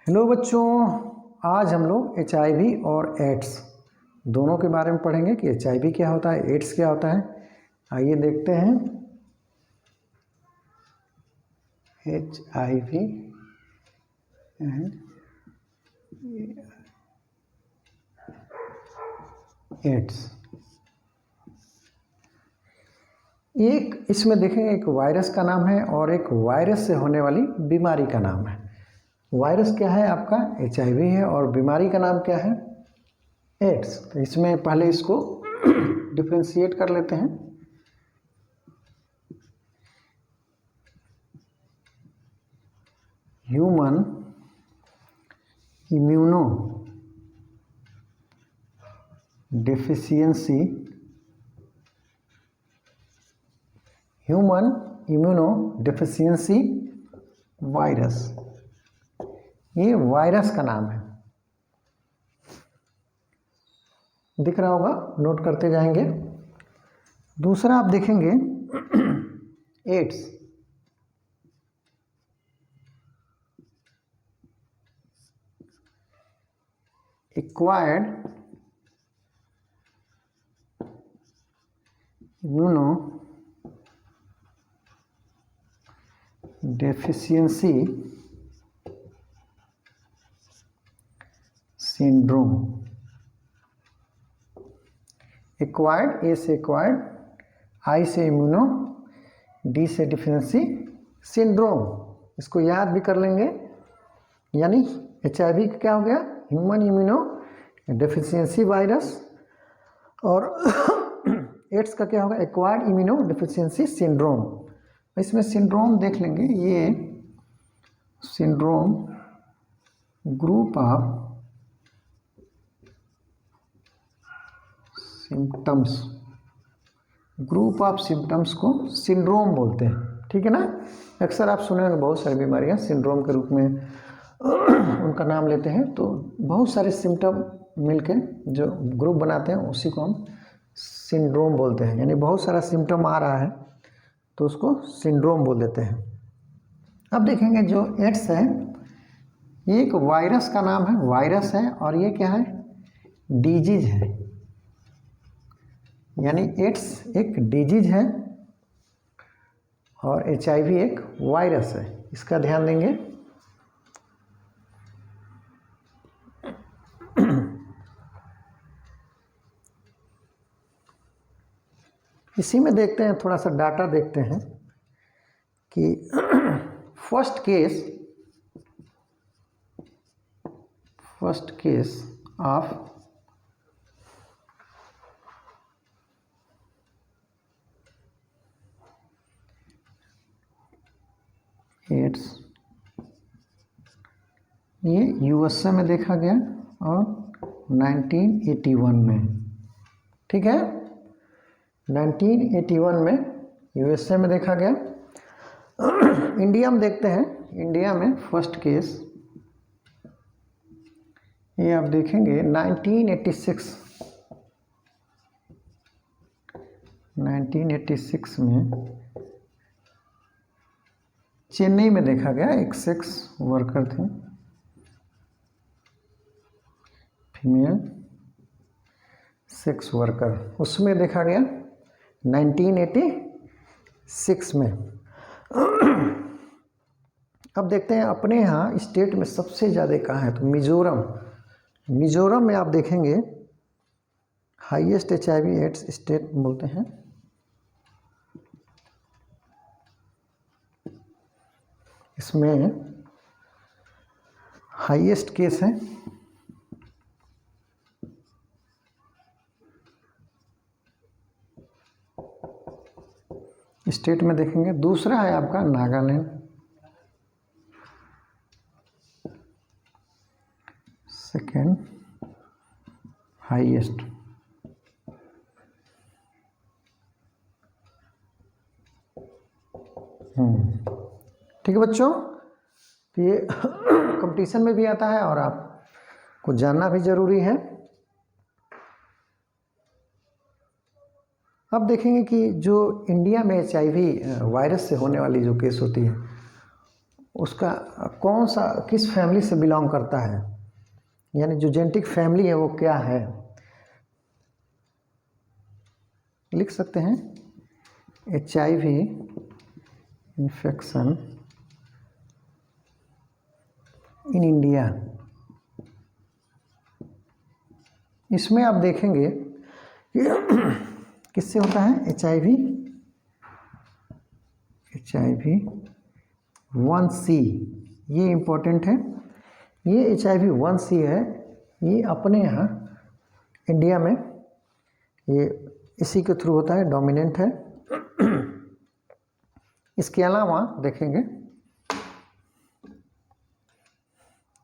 Hello बच्चों, आज हम लोग HIV और एड्स दोनों के बारे में पढ़ेंगे कि HIV क्या होता है, एड्स क्या होता है। आइए देखते हैं। HIV and AIDS. एक इसमें देखेंगे, एक वायरस का नाम है और एक वायरस से होने वाली बीमारी का नाम है। वायरस क्या है आपका? HIV है और बीमारी का नाम क्या है? एड्स। तो इसमें पहले इसको डिफ्रेंशिएट कर लेते हैं। Human immuno deficiency, human immuno deficiency virus, ये वायरस का नाम है। दिख रहा होगा, नोट करते जाएंगे। दूसरा आप देखेंगे AIDS. Acquired immuno deficiency syndrome. Acquired, A से एक्वायर्ड, आई से इम्यूनो, डी से डिफिशिएंसी सिंड्रोम। इसको याद भी कर लेंगे। यानी HIV का क्या हो गया? Human immuno deficiency virus. और एड्स का क्या होगा? Acquired immuno deficiency syndrome. इसमें सिंड्रोम देख लेंगे। ये syndrome group of symptoms, group of symptoms को सिंड्रोम बोलते हैं। ठीक है ना। अक्सर आप सुने होंगे बहुत सारी बीमारियां सिंड्रोम के रूप में उनका नाम लेते हैं। तो बहुत सारे सिम्टम मिलके जो ग्रुप बनाते हैं उसी को हम सिंड्रोम बोलते हैं। यानी बहुत सारा सिम्टम आ रहा है तो उसको सिंड्रोम बोल देते हैं। अब देखेंगे जो एड्स है, ये एक वायरस का नाम है, वायरस है। और ये क्या है? डिजीज है। यानी एड्स एक डिजीज है और HIV एक वायरस है। इसका ध्यान देंगे। इसी में देखते हैं, थोड़ा सा डाटा देखते हैं कि फर्स्ट केस ऑफ एड्स ये USA में देखा गया और 1981 में। ठीक है, 1981 में USA में देखा गया। इंडिया में देखते हैं। इंडिया में फर्स्ट केस ये आप देखेंगे 1986 में चेन्नई में देखा गया। एक सेक्स वर्कर थे, फीमेल सेक्स वर्कर, उसमें देखा गया 1986 में। अब देखते हैं अपने यहाँ स्टेट में सबसे ज़्यादा कहाँ है। तो मिजोरम में आप देखेंगे हाईएस्ट HIV एड्स स्टेट बोलते हैं। इसमें हाईएस्ट केस है। स्टेट में देखेंगे। दूसरा है आपका नागालैंड, सेकेंड हाईएस्ट। ठीक है बच्चों, तो ये कंपटीशन में भी आता है और आपको जानना भी जरूरी है। अब देखेंगे कि जो इंडिया में HIV वायरस से होने वाली जो केस होती है उसका कौन सा, किस फैमिली से बिलोंग करता है, यानी जो जेनेटिक फैमिली है वो क्या है। लिख सकते हैं HIV इन्फेक्शन इन इंडिया। इसमें आप देखेंगे कि किससे होता है HIV 1C, ये इम्पोर्टेंट है। ये HIV 1C है, ये अपने यहाँ इंडिया में ये इसी के थ्रू होता है, डोमिनेंट है। इसके अलावा देखेंगे,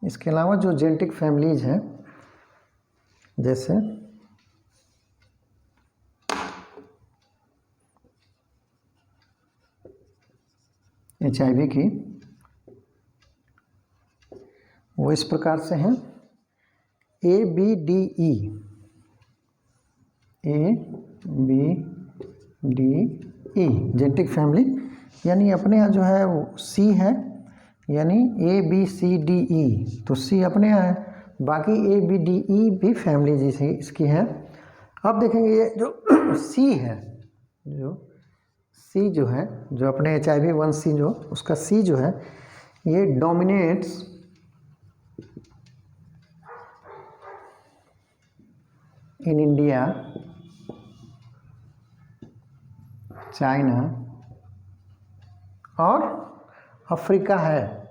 इसके अलावा जो जेनेटिक फैमिलीज हैं, जैसे HIV की, वो इस प्रकार से हैं ABDE, जेनेटिक फैमिली, यानी अपने यहाँ जो है वो C है, यानी ABCDE, तो C अपने यहाँ है, बाकी ABDE भी फैमिली जैसे इसकी है। अब देखेंगे ये जो C है, जो C जो है, जो अपने HIV 1C जो उसका C जो है, ये डोमिनेट्स इन इंडिया, चाइना और अफ्रीका है।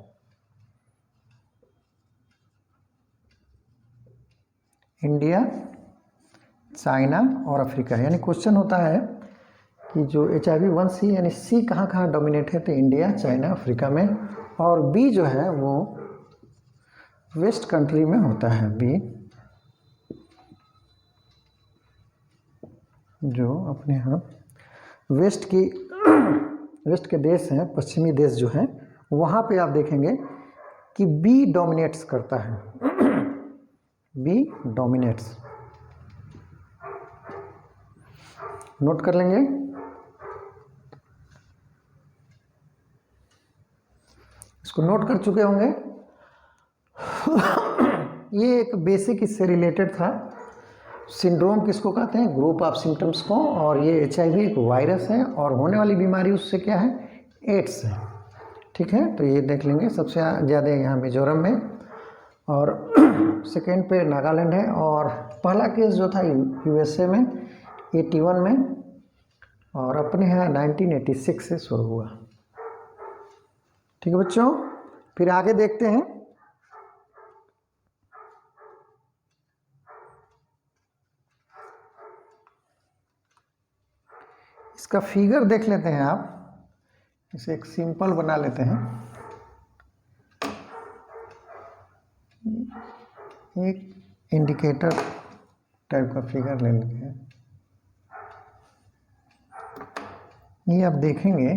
इंडिया, चाइना और अफ्रीका, यानी क्वेश्चन होता है कि जो HIV 1C यानी C कहाँ कहाँ डोमिनेट है, तो इंडिया, चाइना, अफ्रीका में, और B जो है वो वेस्ट कंट्री में होता है। B जो अपने यहाँ वेस्ट के देश हैं, पश्चिमी देश जो हैं, वहाँ पे आप देखेंगे कि B डोमिनेट्स करता है, B डोमिनेट्स। नोट कर लेंगे। इसको नोट कर चुके होंगे। ये एक बेसिक इससे रिलेटेड था। सिंड्रोम किसको कहते हैं, ग्रुप ऑफ सिम्टम्स को, और ये HIV एक वायरस है, और होने वाली बीमारी उससे क्या है, एड्स है। ठीक है, तो ये देख लेंगे। सबसे ज़्यादा यहाँ मिजोरम में, और सेकेंड पे नागालैंड है, और पहला केस जो था USA में 81 में, और अपने यहाँ 1986 से शुरू हुआ। ठीक है बच्चों, फिर आगे देखते हैं। इसका फिगर देख लेते हैं आप, इसे एक सिंपल बना लेते हैं। एक इंडिकेटर टाइप का फिगर ले लेते हैं। ये आप देखेंगे,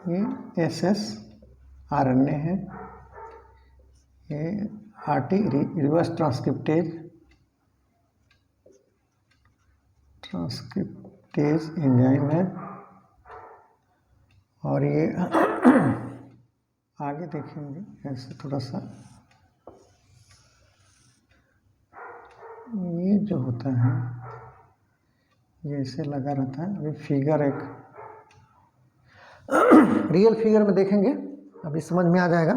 ये SS RNA है, ये RT रिवर्स ट्रांसक्रिप्टेज एंजाइम है, और ये आगे देखेंगे ऐसे थोड़ा सा, ये जो होता है ये ऐसे लगा रहता है। अभी फिगर एक रियल फिगर में देखेंगे, अभी समझ में आ जाएगा।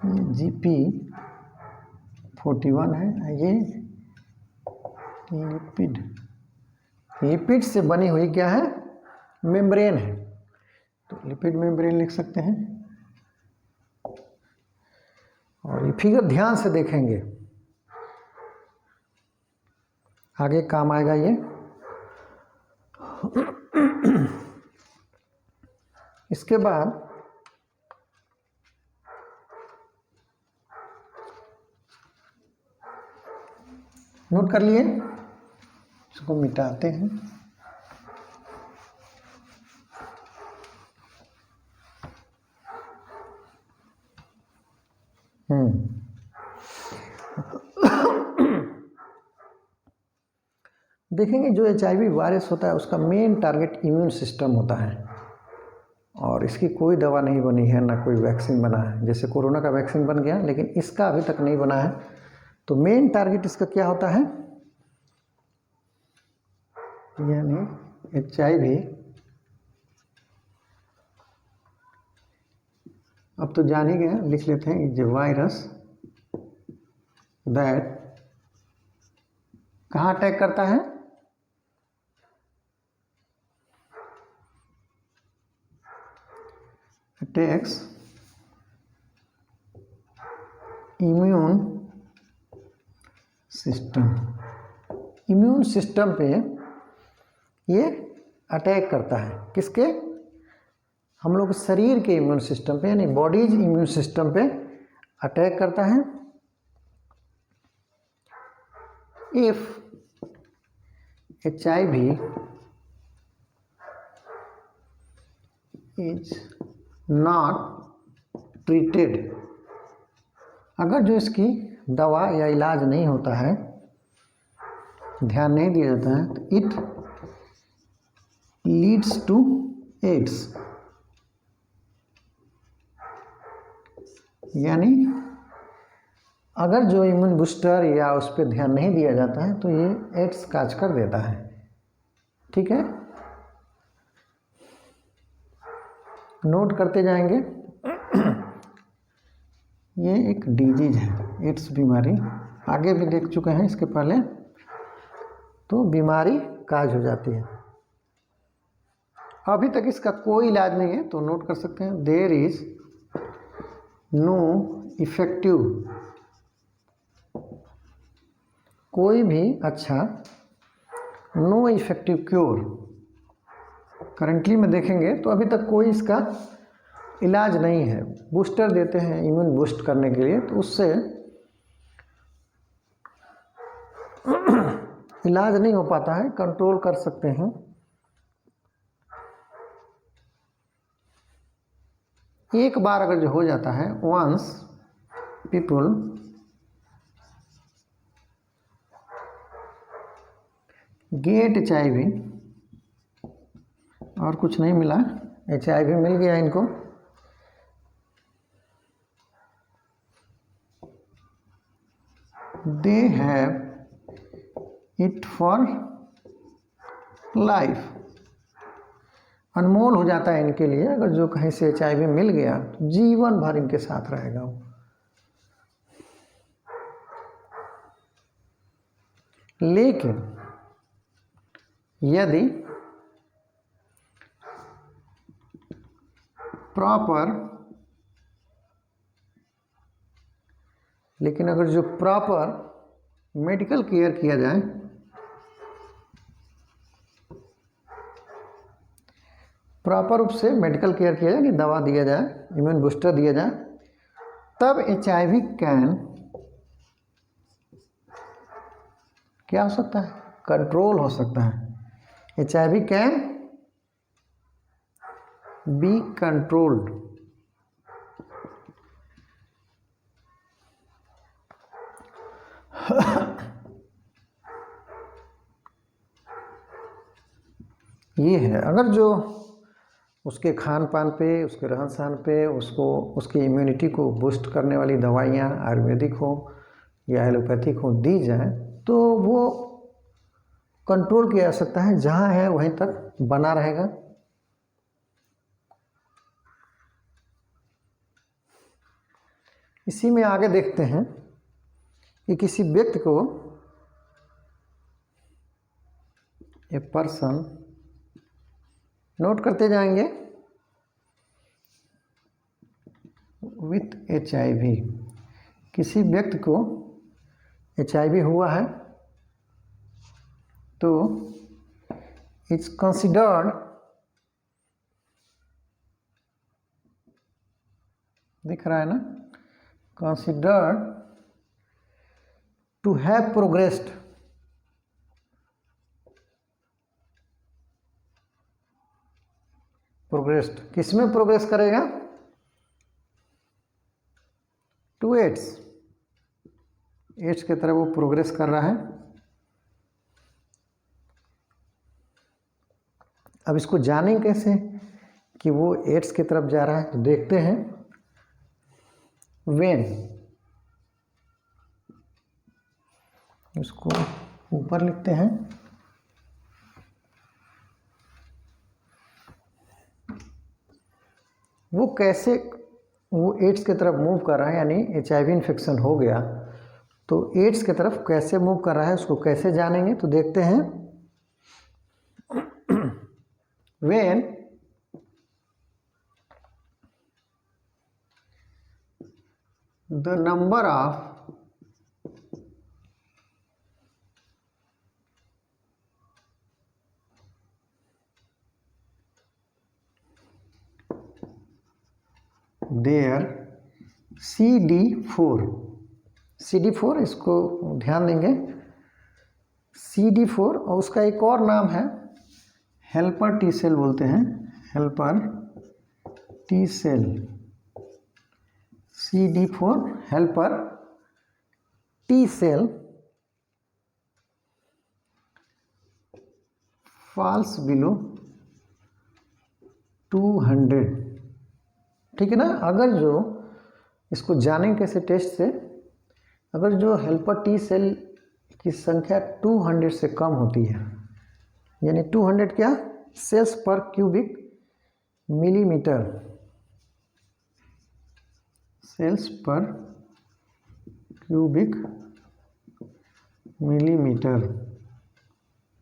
ये GP41 है, ये लिपिड से बनी हुई क्या है, मेम्ब्रेन है, तो लिपिड मेम्ब्रेन लिख सकते हैं। और ये फिगर ध्यान से देखेंगे, आगे काम आएगा ये। इसके बाद नोट कर लिए, इसको मिटाते हैं। देखेंगे जो HIV वायरस होता है उसका मेन टारगेट इम्यून सिस्टम होता है, और इसकी कोई दवा नहीं बनी है, ना कोई वैक्सीन बना है। जैसे कोरोना का वैक्सीन बन गया लेकिन इसका अभी तक नहीं बना है। तो मेन टारगेट इसका क्या होता है, यानी HIV, अब तो जान ही गए, लिख लेते हैं, इज ए वायरस दैट कहाँ अटैक करता है, attacks immune system. Immune system पे ये अटैक करता है, किसके, हम लोग शरीर के इम्यून सिस्टम पे, यानी बॉडीज इम्यून सिस्टम पे अटैक करता है। If HIV is not treated, अगर जो इसकी दवा या इलाज नहीं होता है, ध्यान नहीं दिया जाता है, तो इट लीड्स टू एड्स, यानी अगर जो इम्यून बूस्टर या उस पर ध्यान नहीं दिया जाता है तो ये एड्स काज कर देता है। ठीक है, नोट करते जाएंगे। ये एक डिजीज है, एड्स बीमारी, आगे भी देख चुके हैं इसके पहले, तो बीमारी काज हो जाती है। अभी तक इसका कोई इलाज नहीं है, तो नोट कर सकते हैं, देयर इज नो इफेक्टिव, कोई भी अच्छा नो इफेक्टिव क्योर, करंटली में देखेंगे तो अभी तक कोई इसका इलाज नहीं है। बूस्टर देते हैं इम्यून बूस्ट करने के लिए, तो उससे इलाज नहीं हो पाता है, कंट्रोल कर सकते हैं। एक बार अगर जो हो जाता है, वंस पीपल गेट HIV, और कुछ नहीं मिला, HIV मिल गया इनको, they have it for life, अनमोल हो जाता है इनके लिए। अगर जो कहीं से HIV मिल गया तो जीवन भर इनके साथ रहेगा वो। लेकिन यदि प्रॉपर, लेकिन अगर जो प्रॉपर मेडिकल केयर किया जाए, प्रॉपर रूप से मेडिकल केयर किया जाए, कि दवा दिया जाए, इम्यून बूस्टर दिया जाए, तब HIV कैन, क्या हो सकता है, कंट्रोल हो सकता है। HIV can be controlled. ये है, अगर जो उसके खान पान पे, उसके रहन सहन पे, उसको उसकी इम्यूनिटी को बूस्ट करने वाली दवाइयाँ आयुर्वेदिक हो या एलोपैथिक हो दी जाए, तो वो कंट्रोल किया जा सकता है, जहाँ है वहीं तक बना रहेगा। इसी में आगे देखते हैं कि किसी व्यक्ति को, ए पर्सन, नोट करते जाएंगे, विथ HIV, किसी व्यक्ति को HIV हुआ है तो इट्स कंसिडर्ड, दिख रहा है ना, considered to have progressed, progressed किस में प्रोग्रेस करेगा, टू एड्स, एड्स की तरफ वो प्रोग्रेस कर रहा है। अब इसको जानें कैसे कि वो एड्स की तरफ जा रहा है, तो देखते हैं। वेन, इसको ऊपर लिखते हैं। वो कैसे वो एड्स की तरफ मूव कर रहा है, यानी HIV इन्फेक्शन हो गया तो एड्स की तरफ कैसे मूव कर रहा है, उसको कैसे जानेंगे, तो देखते हैं। When the number of their CD4, CD4 इसको ध्यान देंगे, CD4 और उसका एक और नाम है हेल्पर टी सेल बोलते हैं, helper T cell. CD4 helper T cell falls below 200, ठीक है ना। अगर जो इसको जानें कैसे टेस्ट से, अगर जो हेल्पर टी सेल की संख्या 200 से कम होती है, यानी 200 क्या, सेल्स पर क्यूबिक मिलीमीटर, सेल्स पर क्यूबिक मिलीमीटर,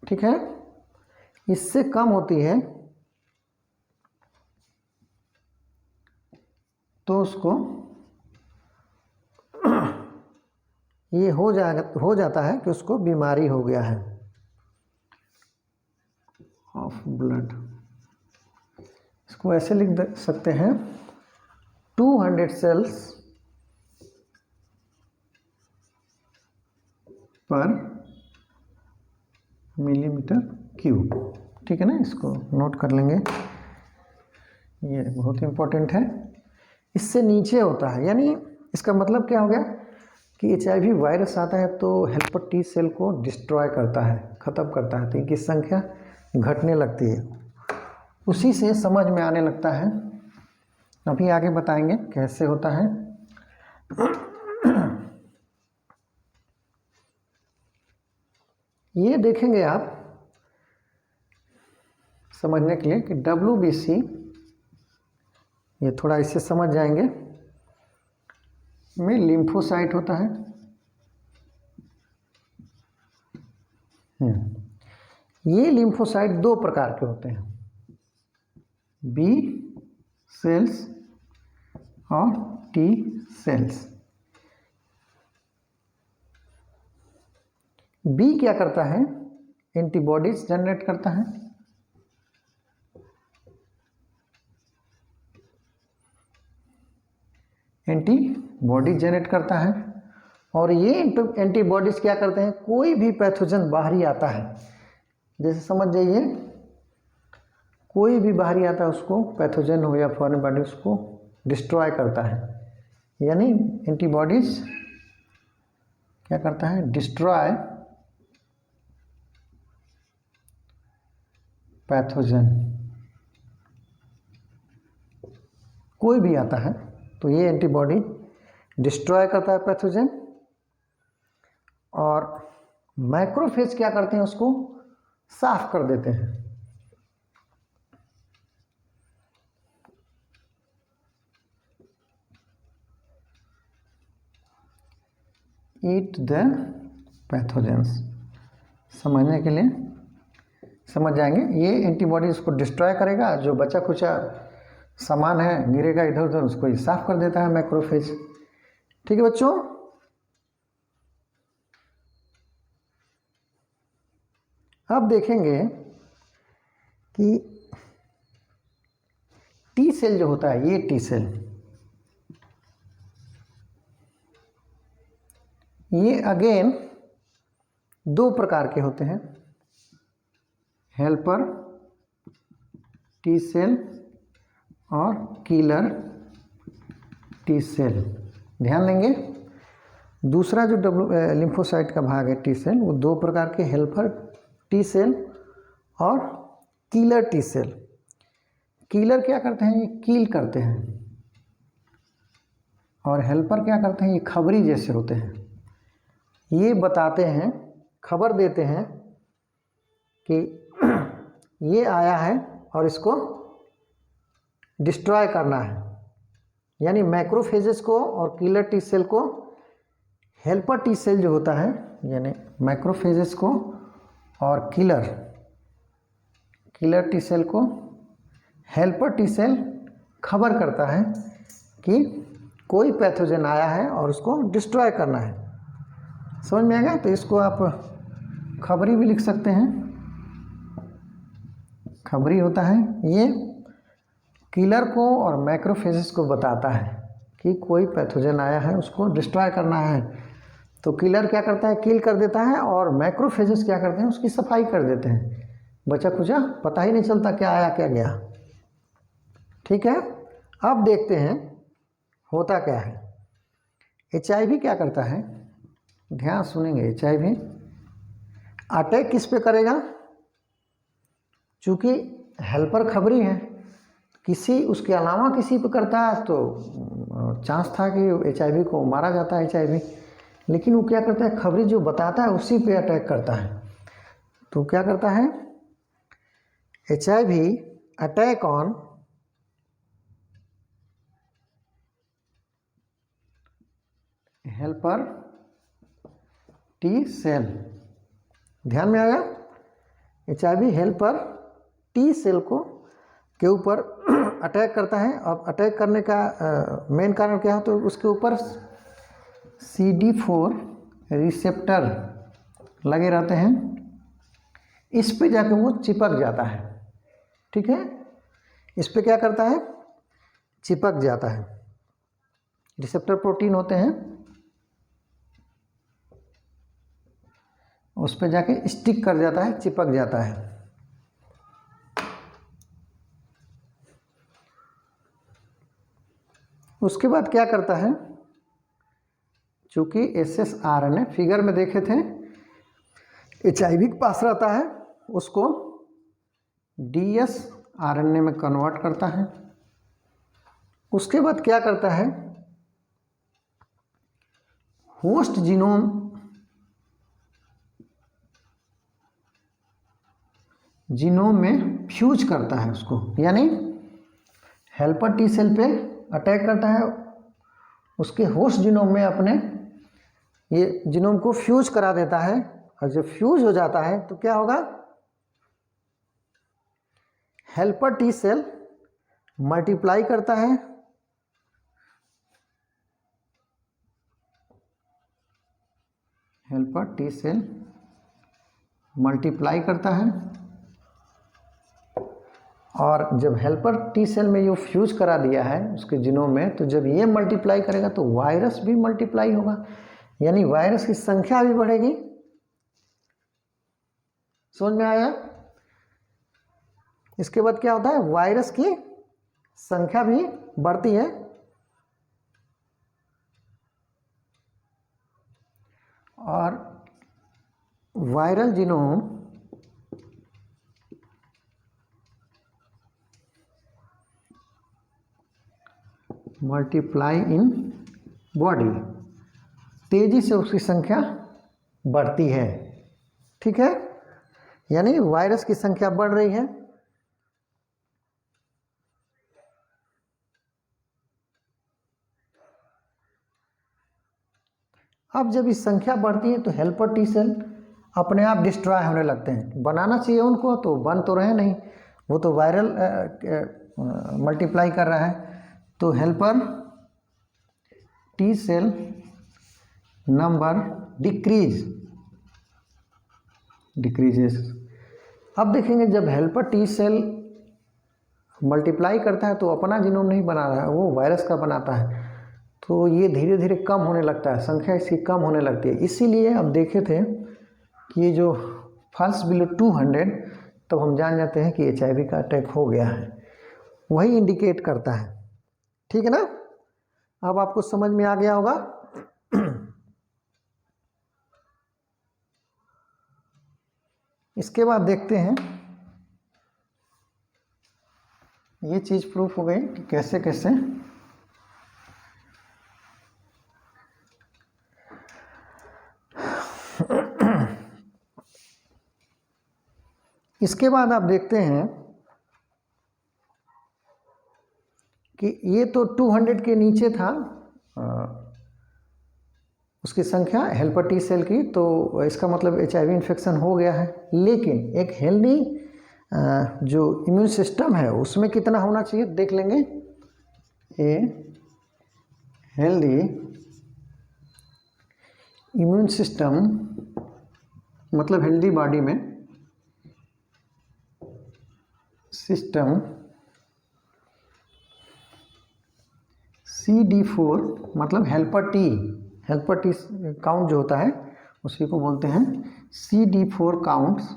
ठीक है, इससे कम होती है तो उसको ये हो जाता है कि उसको बीमारी हो गया है ऑफ ब्लड। इसको ऐसे लिख सकते हैं, 200 सेल्स पर मिलीमीटर क्यूब, ठीक है ना। इसको नोट कर लेंगे, ये बहुत इम्पोर्टेंट है। इससे नीचे होता है, यानी इसका मतलब क्या हो गया कि HIV वायरस आता है तो हेल्पर टी सेल को डिस्ट्रॉय करता है, ख़त्म करता है, तो इनकी संख्या घटने लगती है, उसी से समझ में आने लगता है। अभी आगे बताएंगे कैसे होता है। ये देखेंगे आप समझने के लिए कि WBC, ये थोड़ा इससे समझ जाएंगे, में लिम्फोसाइट होता है। ये लिम्फोसाइट दो प्रकार के होते हैं, B सेल्स और T सेल्स। B क्या करता है, एंटीबॉडीज जनरेट करता है, एंटीबॉडीज जनरेट करता है, और ये एंटीबॉडीज क्या करते हैं, कोई भी पैथोजन बाहरी आता है, जैसे समझ जाइए कोई भी बाहरी आता है उसको, पैथोजन हो या फॉरेन बॉडी, उसको डिस्ट्रॉय करता है। यानी एंटीबॉडीज क्या करता है, डिस्ट्रॉय पैथोजन। कोई भी आता है तो ये एंटीबॉडी डिस्ट्रॉय करता है पैथोजन, और मैक्रोफेज क्या करते हैं, उसको साफ कर देते हैं। ईट द पैथोजेंस, समझने के लिए समझ जाएंगे। ये एंटीबॉडी इसको डिस्ट्रॉय करेगा, जो बचा खुचा सामान है गिरेगा इधर उधर, उसको ही साफ कर देता है मैक्रोफेज, ठीक है बच्चों। अब देखेंगे कि टी सेल जो होता है, ये टी सेल, ये अगेन दो प्रकार के होते हैं, हेल्पर टी सेल और किलर टी सेल। ध्यान देंगे, दूसरा जो लिम्फोसाइट का भाग है टी सेल, वो दो प्रकार के हेल्पर टी सेल और किलर टी सेल। किलर क्या करते हैं, ये कील करते हैं, और हेल्पर क्या करते हैं, ये खबरी जैसे होते हैं। ये बताते हैं, खबर देते हैं कि ये आया है और इसको डिस्ट्रॉय करना है। यानी मैक्रोफेजेस को और किलर टी सेल को हेल्पर टी सेल जो होता है, यानी मैक्रोफेजेस को और किलर टी सेल को हेल्पर टी सेल खबर करता है कि कोई पैथोजन आया है और उसको डिस्ट्रॉय करना है। समझ में आ गया? तो इसको आप खबरी भी लिख सकते हैं। खबरी होता है, ये किलर को और मैक्रोफेजेस को बताता है कि कोई पैथोजन आया है, उसको डिस्ट्रॉय करना है। तो किलर क्या करता है, किल कर देता है, और मैक्रोफेजेस क्या करते हैं, उसकी सफाई कर देते हैं। बचा खुचा पता ही नहीं चलता क्या आया क्या गया। ठीक है, अब देखते हैं होता क्या है। HIV क्या करता है, ध्यान सुनेंगे। HIV अटैक किस पे करेगा, चूँकि हेल्पर खबरी है, किसी उसके अलावा किसी पे करता है तो चांस था कि HIV को मारा जाता है HIV। लेकिन वो क्या करता है, खबरी जो बताता है उसी पे अटैक करता है। तो क्या करता है, HIV attack on helper T cell. ध्यान में आया? HIV हेल्पर टी सेल को के ऊपर अटैक करता है। अब अटैक करने का मेन कारण क्या है, तो उसके ऊपर CD4 रिसेप्टर लगे रहते हैं। इस पे जाकर वो चिपक जाता है। ठीक है, इस पे क्या करता है, चिपक जाता है। रिसेप्टर प्रोटीन होते हैं, उस पे जाके स्टिक कर जाता है, चिपक जाता है। उसके बाद क्या करता है, चूँकि ssRNA फिगर में देखे थे HIV के पास रहता है, उसको dsRNA में कन्वर्ट करता है। उसके बाद क्या करता है, होस्ट जीनोम में फ्यूज करता है उसको। यानी हेल्पर टी सेल पे अटैक करता है, उसके होस्ट जीनोम में अपने ये जीनोम को फ्यूज करा देता है। और जब फ्यूज हो जाता है तो क्या होगा, हेल्पर टी सेल मल्टीप्लाई करता है, हेल्पर टी सेल मल्टीप्लाई करता है। और जब हेल्पर टी सेल में ये फ्यूज करा दिया है उसके जीनोम में, तो जब ये मल्टीप्लाई करेगा तो वायरस भी मल्टीप्लाई होगा, यानी वायरस की संख्या भी बढ़ेगी। समझ में आया? इसके बाद क्या होता है, वायरस की संख्या भी बढ़ती है, और viral genome multiply in body, तेजी से उसकी संख्या बढ़ती है। ठीक है, यानी वायरस की संख्या बढ़ रही है। अब जब इस संख्या बढ़ती है तो हेल्पर टी सेल अपने आप डिस्ट्रॉय होने लगते हैं। बनाना चाहिए उनको, तो बन तो रहे नहीं, वो तो वायरल मल्टीप्लाई कर रहा है। तो helper T cell number decreases. अब देखेंगे जब हेल्पर टी सेल मल्टीप्लाई करता है तो अपना जीनोम नहीं बना रहा है, वो वायरस का बनाता है। तो ये धीरे धीरे कम होने लगता है, संख्या इसकी कम होने लगती है। इसीलिए अब देखे थे कि ये जो फॉल्स बिलो 200, तब हम जान जाते हैं कि HIV का अटैक हो गया है, वही इंडिकेट करता है। ठीक है ना, अब आपको समझ में आ गया होगा। इसके बाद देखते हैं ये चीज़ प्रूफ हो गई कि कैसे कैसे इसके बाद आप देखते हैं कि ये तो 200 के नीचे था उसकी संख्या हेल्पर टी सेल की, तो इसका मतलब HIV इन्फेक्शन हो गया है। लेकिन एक हेल्दी जो इम्यून सिस्टम है उसमें कितना होना चाहिए देख लेंगे। ए हेल्दी इम्यून सिस्टम मतलब हेल्दी बॉडी में सिस्टम CD4 मतलब हेल्पर टी काउंट जो होता है उसी को बोलते हैं CD4 काउंट्स।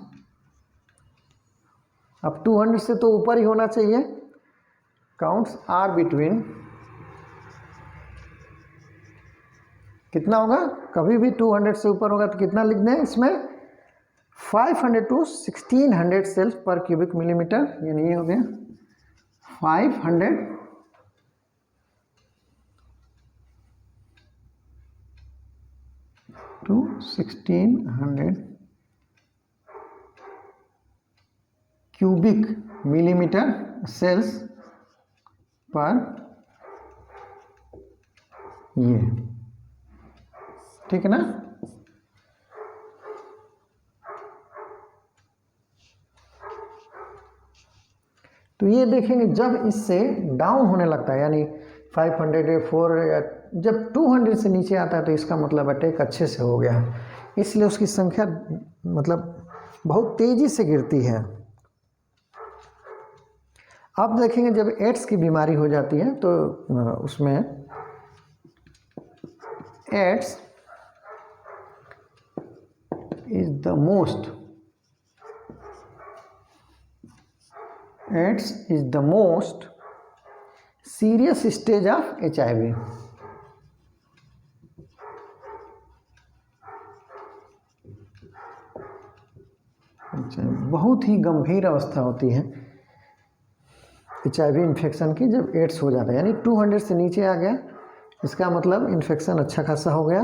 अब 200 से तो ऊपर ही होना चाहिए। काउंट्स आर बिटवीन कितना होगा, कभी भी 200 से ऊपर होगा तो कितना लिख दें इसमें 500 to 1600 सेल्स पर क्यूबिक मिलीमीटर, यानी ये हो गया 500 to 1600 क्यूबिक मिलीमीटर सेल्स पर ये, ठीक है ना। तो ये देखेंगे जब इससे डाउन होने लगता है, यानी 500 4 या जब 200 से नीचे आता है तो इसका मतलब अटैक अच्छे से हो गया है, इसलिए उसकी संख्या मतलब बहुत तेज़ी से गिरती है। अब देखेंगे जब एड्स की बीमारी हो जाती है तो उसमें AIDS is the most serious stage of HIV। बहुत ही गंभीर अवस्था होती है HIV इन्फेक्शन की जब एड्स हो जाता है, यानी 200 से नीचे आ गया, इसका मतलब इन्फेक्शन अच्छा खासा हो गया।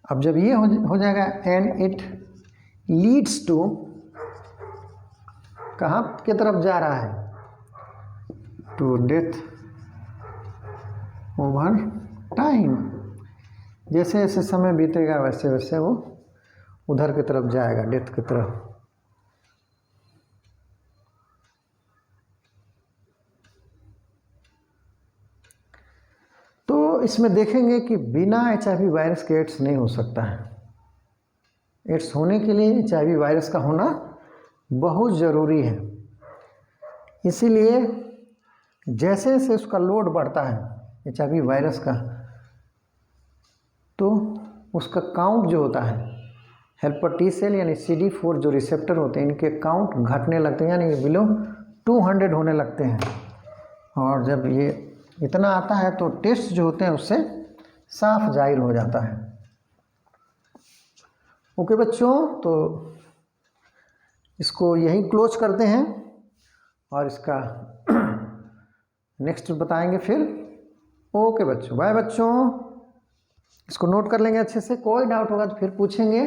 अब जब ये हो जाएगा एंड इट लीड्स टू, कहाँ की तरफ जा रहा है, टू डेथ ओवर टाइम। जैसे जैसे समय बीतेगा वैसे वैसे वो उधर की तरफ जाएगा, डेथ की तरफ। तो इसमें देखेंगे कि बिना HIV वायरस के एड्स नहीं हो सकता है। एड्स होने के लिए HIV वायरस का होना बहुत ज़रूरी है। इसीलिए जैसे जैसे उसका लोड बढ़ता है HIV वायरस का, तो उसका काउंट जो होता है हेल्पर टी सेल यानी CD4 जो रिसेप्टर होते हैं इनके काउंट घटने लगते हैं, यानी बिलो 200 होने लगते हैं। और जब ये इतना आता है तो टेस्ट जो होते हैं उससे साफ जाहिर हो जाता है। ओके बच्चों, तो इसको यहीं क्लोज करते हैं और इसका नेक्स्ट बताएंगे फिर। ओके बच्चों, बाय बच्चों, इसको नोट कर लेंगे अच्छे से, कोई डाउट होगा तो फिर पूछेंगे।